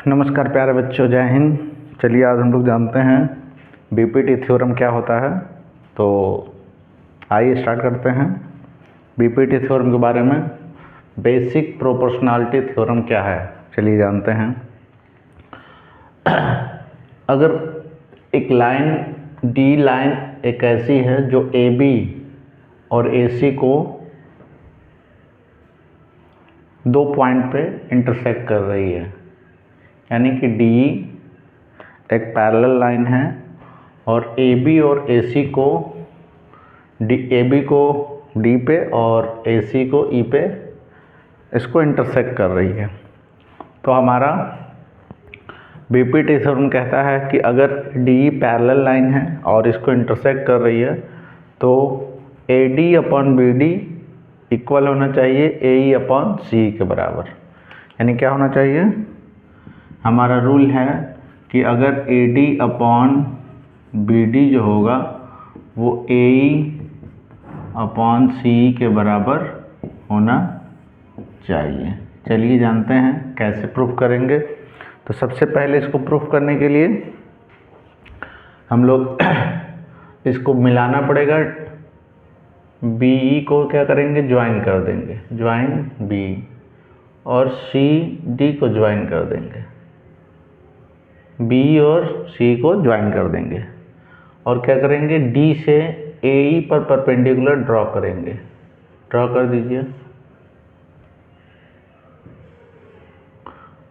नमस्कार प्यारे बच्चों, जय हिंद। चलिए आज हम लोग जानते हैं बीपीटी थ्योरम क्या होता है। तो आइए स्टार्ट करते हैं बीपीटी थ्योरम के बारे में। बेसिक प्रोपोर्शनैलिटी थ्योरम क्या है, चलिए जानते हैं। अगर एक लाइन डी लाइन एक ऐसी है जो ए बी और ए सी को दो पॉइंट पे इंटरसेक्ट कर रही है, यानी कि डी एक पैरेलल लाइन है और ए बी और ए सी को ए बी को डी पे और ए सी को ई पे इसको इंटरसेक्ट कर रही है। तो हमारा बीपीटी थ्योरम कहता है कि अगर डी पैरेलल लाइन है और इसको इंटरसेक्ट कर रही है तो A D upon B D equal होना चाहिए ए ई अपॉन सी के बराबर। यानी क्या होना चाहिए, हमारा रूल है कि अगर A D upon B D जो होगा वो ए ई अपॉन सी के बराबर होना चाहिए। चलिए जानते हैं कैसे प्रूफ करेंगे। तो सबसे पहले इसको प्रूफ करने के लिए हम लोग इसको मिलाना पड़ेगा। बी ई को क्या करेंगे, ज्वाइन कर देंगे, ज्वाइन बी, और सी डी को ज्वाइन कर देंगे, बी और सी को ज्वाइन कर देंगे। और क्या करेंगे, डी से ए ई पर परपेंडिकुलर ड्रॉ करेंगे। ड्रॉ कर दीजिए।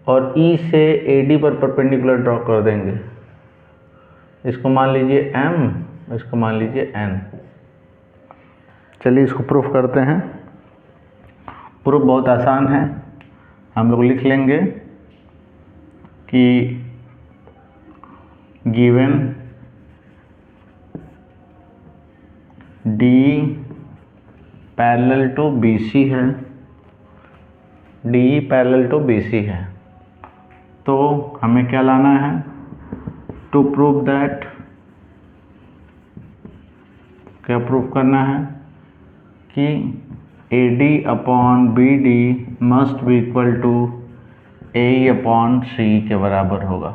और ई से ए डी पर परपेंडिकुलर ड्रॉ कर देंगे। इसको मान लीजिए एम, इसको मान लीजिए एन। चलिए इसको प्रूफ करते हैं। प्रूफ बहुत आसान है। हम लोग लिख लेंगे कि given D parallel to B C है, D parallel to B C है, तो हमें क्या लाना है, टू प्रूव दैट, क्या प्रूफ करना है कि A D upon B D must be equal to A E upon C के बराबर होगा।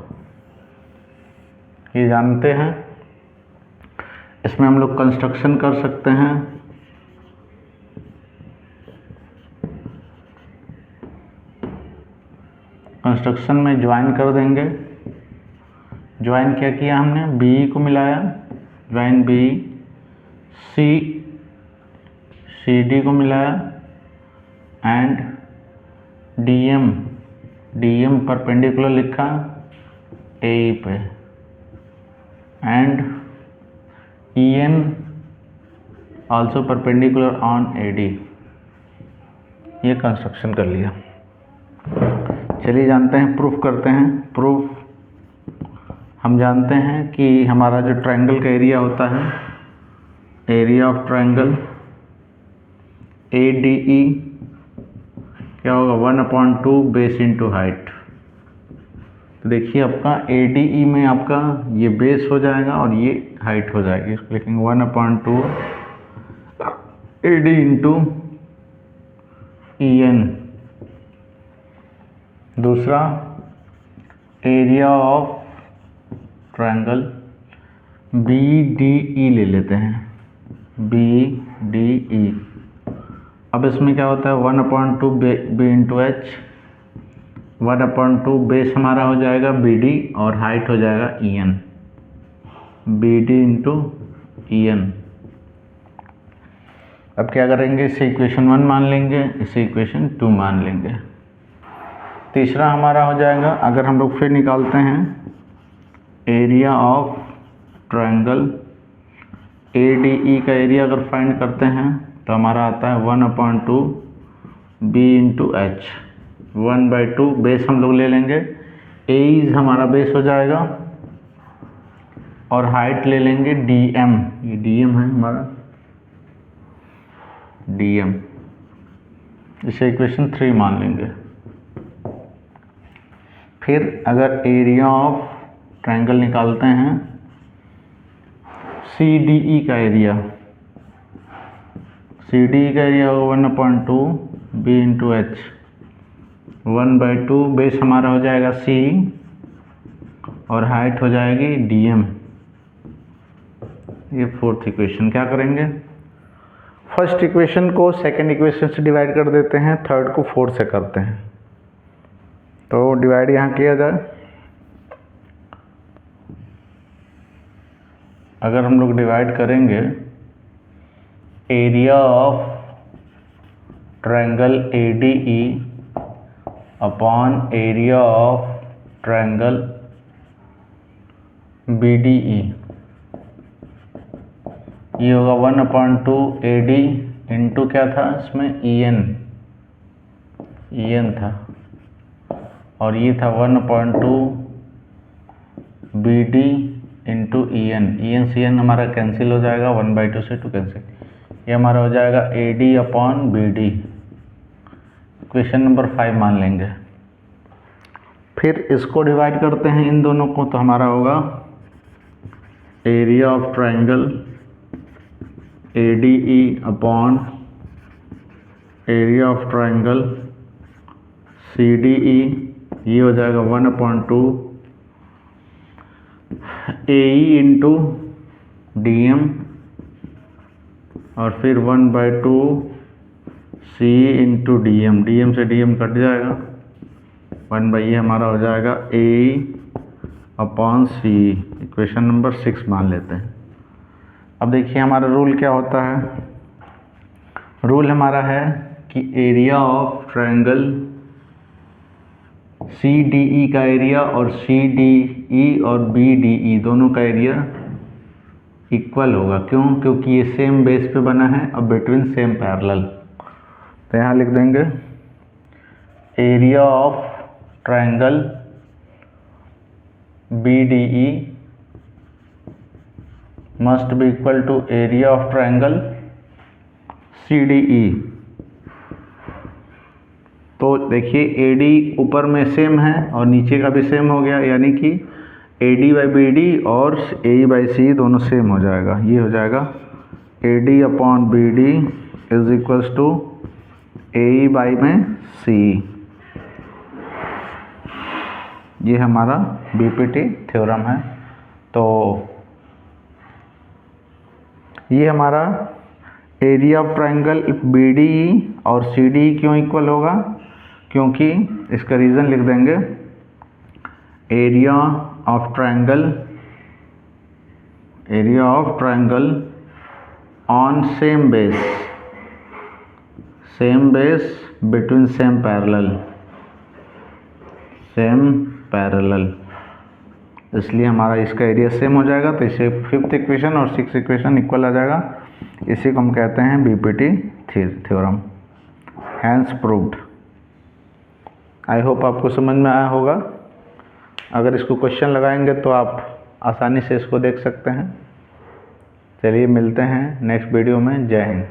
ये जानते हैं। इसमें हम लोग कंस्ट्रक्शन कर सकते हैं। कंस्ट्रक्शन में ज्वाइन कर देंगे। ज्वाइन क्या किया हमने, बी को मिलाया, ज्वाइन बी, सी डी को मिलाया, एंड डी एम परपेंडिकुलर लिखा ए ई पे, and E N also perpendicular on A D. ये कंस्ट्रक्शन कर लिया। चलिए जानते हैं, प्रूफ करते हैं। प्रूफ हम जानते हैं कि हमारा जो ट्रायंगल का एरिया होता है, area of triangle A D E क्या होगा, 1/2 बेस इंटू हाइट। तो देखिए आपका ए डी ई में आपका ये बेस हो जाएगा और ये हाइट हो जाएगी। इसको लिखेंगे 1/2 A D into E N. दूसरा area of triangle B D E ले लेते हैं, बी डी ई। अब इसमें क्या होता है, 1/2 बी इंटू एच, 1/2 बेस हमारा हो जाएगा बी डी और हाइट हो जाएगा E N, B D into E N. अब क्या करेंगे, इसे इक्वेशन 1 मान लेंगे, इसे इक्वेशन 2 मान लेंगे। तीसरा हमारा हो जाएगा, अगर हम लोग फिर निकालते हैं area of triangle A D E का एरिया अगर फाइंड करते हैं तो हमारा आता है 1/2 बी इंटू एच। 1/2 बेस हम लोग ले लेंगे, ए इज हमारा बेस हो जाएगा, और हाइट ले लेंगे डी एम, ये डी एम है हमारा, डी एम। इसे इक्वेशन 3 मान लेंगे। फिर अगर एरिया ऑफ ट्रायंगल निकालते हैं सी डी ई का एरिया, सी डी ई का एरिया होगा 1/2 बी इंटू एच, 1/2 बेस हमारा हो जाएगा C और हाइट हो जाएगी DM। ये फोर्थ इक्वेशन। क्या करेंगे, फर्स्ट इक्वेशन को सेकंड इक्वेशन से डिवाइड कर देते हैं, थर्ड को फोर्थ से करते हैं। तो डिवाइड यहाँ किया जाए, अगर हम लोग डिवाइड करेंगे area of triangle ADE upon area of triangle BDE, ये होगा 1/2 AD इंटू क्या था इसमें EN था, और ये था 1/2 BD इंटू EN से EN हमारा कैंसिल हो जाएगा, 1/2 से 2 कैंसिल, ये हमारा हो जाएगा AD upon BD। Equation number 5 मान लेंगे। फिर इसको डिवाइड करते हैं इन दोनों को, तो हमारा होगा area of triangle ADE upon area of triangle CDE, ये हो जाएगा 1/2 AE इंटू DM और फिर 1/2 CE इंटू DM से DM कट जाएगा, 1/, हमारा हो जाएगा AE upon CE। Equation number 6 मान लेते हैं। अब देखिए हमारा रूल क्या होता है, रूल हमारा है कि एरिया ऑफ ट्रायंगल CDE का एरिया और CDE और BDE दोनों का एरिया इक्वल होगा। क्यों? क्योंकि ये सेम बेस पे बना है और बिटवीन सेम पैरेलल। तो यहाँ लिख देंगे area of triangle BDE must be equal to area of triangle CDE। तो देखिए AD ऊपर में सेम है और नीचे का भी सेम हो गया, यानी कि AD/BD और AE/CE दोनों सेम हो जाएगा। ये हो जाएगा AD upon BD is equals to AE/CE। ये हमारा BPT थ्योरम है। तो ये हमारा एरिया ऑफ ट्रायंगल BDE और CDE क्यों इक्वल होगा, क्योंकि इसका रीज़न लिख देंगे area of triangle on same base between same parallel, इसलिए हमारा इसका एरिया सेम हो जाएगा। तो इसे फिफ्थ इक्वेशन और सिक्स इक्वेशन इक्वल आ जाएगा। इसी को हम कहते हैं BPT theorem. Hence proved. I hope आपको समझ में आया होगा। अगर इसको क्वेश्चन लगाएंगे तो आप आसानी से इसको देख सकते हैं। चलिए मिलते हैं नेक्स्ट वीडियो में। जय हिंद।